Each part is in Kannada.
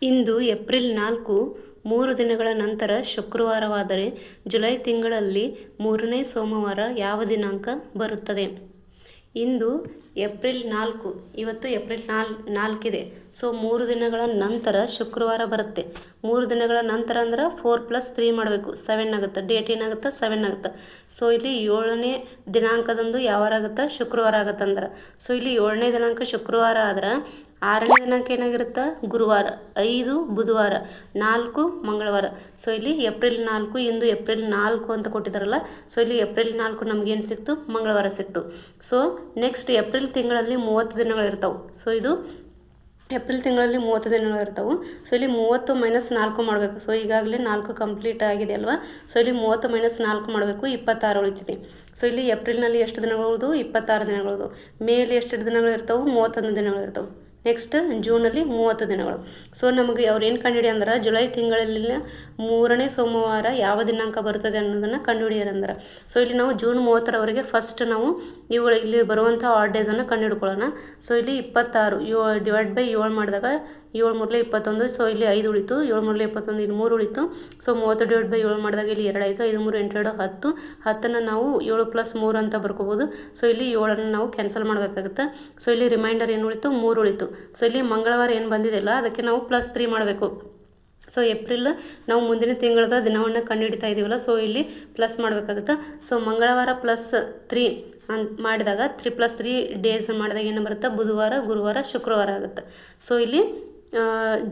ಇಂದು ಏಪ್ರಿಲ್ 4, 3 ದಿನಗಳ ನಂತರ ಶುಕ್ರವಾರವಾದರೆ ಜುಲೈ ತಿಂಗಳಲ್ಲಿ 3ನೇ ಸೋಮವಾರ ಯಾವ ದಿನಾಂಕ ಬರುತ್ತದೆ? ಇಂದು ಏಪ್ರಿಲ್ 4, ಇವತ್ತು ಏಪ್ರಿಲ್ 4 ಇದೆ. ಸೊ 3 ದಿನಗಳ ನಂತರ ಶುಕ್ರವಾರ ಬರುತ್ತೆ. 3 ದಿನಗಳ ನಂತರ ಅಂದ್ರೆ 4+3 ಮಾಡಬೇಕು, 7 ಆಗುತ್ತೆ. ಡೇಟ್ ಏನಾಗುತ್ತೆ? 7 ಆಗುತ್ತೆ. ಸೊ ಇಲ್ಲಿ 7ನೇ ದಿನಾಂಕದಂದು ಯಾವಾರ ಆಗುತ್ತೆ? ಶುಕ್ರವಾರ ಆಗುತ್ತಂದ್ರೆ. ಸೊ ಇಲ್ಲಿ 7ನೇ ದಿನಾಂಕ ಶುಕ್ರವಾರ ಆದ್ರೆ 6ನೇ ದಿನಾಂಕ ಏನಾಗಿರುತ್ತೆ? ಗುರುವಾರ. 5 ಬುಧವಾರ, 4 ಮಂಗಳವಾರ. ಸೊ ಇಲ್ಲಿ ಏಪ್ರಿಲ್ 4, ಇಂದು ಏಪ್ರಿಲ್ 4 ಅಂತ ಕೊಟ್ಟಿದ್ದಾರಲ್ಲ. ಸೊ ಇಲ್ಲಿ ಏಪ್ರಿಲ್ 4 ನಮಗೇನು ಸಿಕ್ತು? ಮಂಗಳವಾರ ಸಿಕ್ತು. ಸೊ ನೆಕ್ಸ್ಟ್ ಏಪ್ರಿಲ್ ತಿಂಗಳಲ್ಲಿ 30 ದಿನಗಳು ಇರ್ತಾವೆ. ಸೊ ಇದು ಏಪ್ರಿಲ್ ತಿಂಗಳಲ್ಲಿ 30 ದಿನಗಳು ಇರ್ತಾವೆ. ಸೊ ಇಲ್ಲಿ 30 - 4 ಮಾಡಬೇಕು. ಸೊ ಈಗಾಗಲೇ 4 ಕಂಪ್ಲೀಟ್ ಆಗಿದೆ ಅಲ್ವಾ. ಸೊ ಇಲ್ಲಿ 30 - 4 ಮಾಡಬೇಕು, 26 ಉಳಿತಿದೆ. ಸೊ ಇಲ್ಲಿ ಏಪ್ರಿಲ್ನಲ್ಲಿ ಎಷ್ಟು ದಿನಗಳು? 26 ದಿನಗಳು. ಮೇಲಿ ಎಷ್ಟು ದಿನಗಳು ಇರ್ತಾವೆ? 31 ದಿನಗಳು ಇರ್ತಾವೆ. ನೆಕ್ಸ್ಟ್ ಜೂನಲ್ಲಿ 30 ದಿನಗಳು. ಸೊ ನಮಗೆ ಅವ್ರು ಏನು ಕಂಡುಹಿಡಿ ಅಂದ್ರೆ ಜುಲೈ ತಿಂಗಳಲ್ಲಿ 3ನೇ ಸೋಮವಾರ ಯಾವ ದಿನಾಂಕ ಬರ್ತದೆ ಅನ್ನೋದನ್ನು ಕಂಡುಹಿಡಿಯಾರಂದ್ರೆ. ಸೊ ಇಲ್ಲಿ ನಾವು ಜೂನ್ 30ರವರೆಗೆ ಫಸ್ಟ್ ನಾವು ಇಲ್ಲಿ ಬರುವಂಥ ಆಡ್ ಡೇಸನ್ನು ಕಂಡುಹಿಡ್ಕೊಳ್ಳೋಣ. ಸೊ ಇಲ್ಲಿ 26 ಡಿವೈಡ್ ಬೈ 7 ಮಾಡಿದಾಗ 7 3 21. ಸೊ ಇಲ್ಲಿ 5 ಉಳಿತು. 7 3 21, ಇಲ್ಲಿ 3 ಉಳಿತು. ಸೊ 30 ಡಿವೈಡ್ ಬೈ 7 ಮಾಡಿದಾಗ ಇಲ್ಲಿ 2 ಆಯಿತು. 5 3 8 2 10. 10ನ್ನು ನಾವು 7 + 3 ಅಂತ ಬರ್ಕೋಬೋದು. ಸೊ ಇಲ್ಲಿ 7ಅನ್ನು ನಾವು ಕ್ಯಾನ್ಸಲ್ ಮಾಡಬೇಕಾಗುತ್ತೆ. ಸೊ ಇಲ್ಲಿ ರಿಮೈಂಡರ್ ಏನು ಉಳಿತು? 3 ಉಳಿತು. ಸೊ ಇಲ್ಲಿ ಮಂಗಳವಾರ ಏನು ಬಂದಿದೆಯಲ್ಲ ಅದಕ್ಕೆ ನಾವು +3 ಮಾಡಬೇಕು. ಸೊ ಏಪ್ರಿಲ್ ನಾವು ಮುಂದಿನ ತಿಂಗಳದ ದಿನವನ್ನು ಕಂಡುಹಿಡಿತಾ ಇದ್ದೀವಲ್ಲ. ಸೊ ಇಲ್ಲಿ ಪ್ಲಸ್ ಮಾಡಬೇಕಾಗುತ್ತೆ. ಸೊ ಮಂಗಳವಾರ +3 ಅಂತ ಮಾಡಿದಾಗ 3 + 3 ಡೇಸ್ ಮಾಡಿದಾಗ ಏನು ಬರುತ್ತೆ? ಬುಧವಾರ, ಗುರುವಾರ, ಶುಕ್ರವಾರ ಆಗುತ್ತೆ. ಸೊ ಇಲ್ಲಿ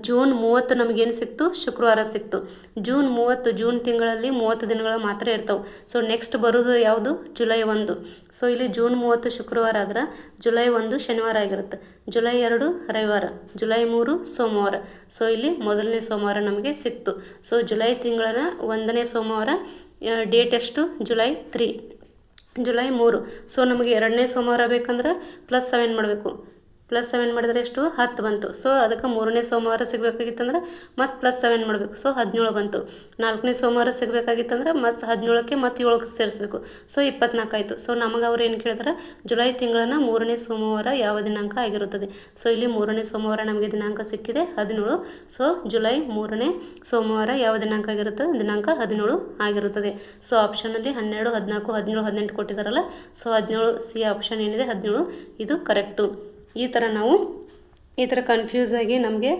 ಜೂನ್ 30 ನಮಗೇನು ಸಿಕ್ತು? ಶುಕ್ರವಾರ ಸಿಕ್ತು. ಜೂನ್ ತಿಂಗಳಲ್ಲಿ 30 ದಿನಗಳು ಮಾತ್ರ ಇರ್ತವೆ. ಸೊ ನೆಕ್ಸ್ಟ್ ಬರೋದು ಯಾವುದು? ಜುಲೈ 1. ಸೊ ಇಲ್ಲಿ ಜೂನ್ 30 ಶುಕ್ರವಾರ ಆದ್ರೆ ಜುಲೈ 1 ಶನಿವಾರ ಆಗಿರುತ್ತೆ. ಜುಲೈ 2 ರವಿವಾರ, ಜುಲೈ 3 ಸೋಮವಾರ. ಸೊ ಇಲ್ಲಿ ಮೊದಲನೇ ಸೋಮವಾರ ನಮಗೆ ಸಿಕ್ತು. ಸೊ ಜುಲೈ ತಿಂಗಳ 1ನೇ ಸೋಮವಾರ ಡೇಟ್ ಎಷ್ಟು? ಜುಲೈ 3. ಜುಲೈ 3. ಸೊ ನಮಗೆ 2ನೇ ಸೋಮವಾರ ಬೇಕಂದ್ರೆ +7 ಮಾಡಬೇಕು. +7 ಮಾಡಿದ್ರೆ ಎಷ್ಟು? 10 ಬಂತು. ಸೊ ಅದಕ್ಕೆ 3ನೇ ಸೋಮವಾರ ಸಿಗಬೇಕಾಗಿತ್ತಂದ್ರೆ ಮತ್ತು +7 ಮಾಡಬೇಕು. ಸೊ 17 ಬಂತು. 4ನೇ ಸೋಮವಾರ ಸಿಗಬೇಕಾಗಿತ್ತಂದ್ರೆ ಮತ್ತು 17ಕ್ಕೆ ಮತ್ತು 7ಕ್ಕೆ ಸೇರಿಸ್ಬೇಕು. ಸೊ 24 ಆಯಿತು. ಸೊ ನಮಗೆ ಅವ್ರು ಏನು ಕೇಳಿದ್ರೆ ಜುಲೈ ತಿಂಗಳನ್ನ 3ನೇ ಸೋಮವಾರ ಯಾವ ದಿನಾಂಕ ಆಗಿರುತ್ತದೆ. ಸೊ ಇಲ್ಲಿ 3ನೇ ಸೋಮವಾರ ನಮಗೆ ದಿನಾಂಕ ಸಿಕ್ಕಿದೆ 17. ಸೊ ಜುಲೈ 3ನೇ ಸೋಮವಾರ ಯಾವ ದಿನಾಂಕ ಆಗಿರುತ್ತೆ? ದಿನಾಂಕ 17 ಆಗಿರುತ್ತದೆ. ಸೊ ಆಪ್ಷನಲ್ಲಿ 12, 14, 17, 18 ಕೊಟ್ಟಿದ್ದಾರಲ್ಲ. ಸೊ 17 ಸಿ ಆಪ್ಷನ್ ಏನಿದೆ 17 ಇದು ಕರೆಕ್ಟು. ಈ ಥರ ಕನ್ಫ್ಯೂಸ್ ಆಗಿ ನಮಗೆ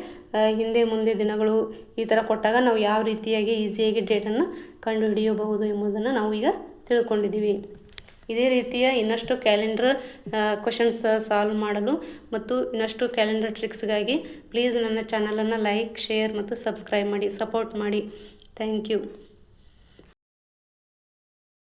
ಹಿಂದೆ ಮುಂದೆ ದಿನಗಳು ಈ ಥರ ಕೊಟ್ಟಾಗ ನಾವು ಯಾವ ರೀತಿಯಾಗಿ ಈಸಿಯಾಗಿ ಡೇಟನ್ನು ಕಂಡುಹಿಡಿಯಬಹುದು ಎಂಬುದನ್ನು ನಾವು ಈಗ ತಿಳ್ಕೊಂಡಿದ್ದೀವಿ. ಇದೇ ರೀತಿಯ ಇನ್ನಷ್ಟು ಕ್ಯಾಲೆಂಡರ್ ಕ್ವಶನ್ಸ್ ಸಾಲ್ವ್ ಮಾಡಲು ಮತ್ತು ಇನ್ನಷ್ಟು ಕ್ಯಾಲೆಂಡರ್ ಟ್ರಿಕ್ಸ್ಗಾಗಿ ಪ್ಲೀಸ್ ನನ್ನ ಚಾನಲನ್ನು ಲೈಕ್, ಶೇರ್ ಮತ್ತು ಸಬ್ಸ್ಕ್ರೈಬ್ ಮಾಡಿ, ಸಪೋರ್ಟ್ ಮಾಡಿ. Thank you.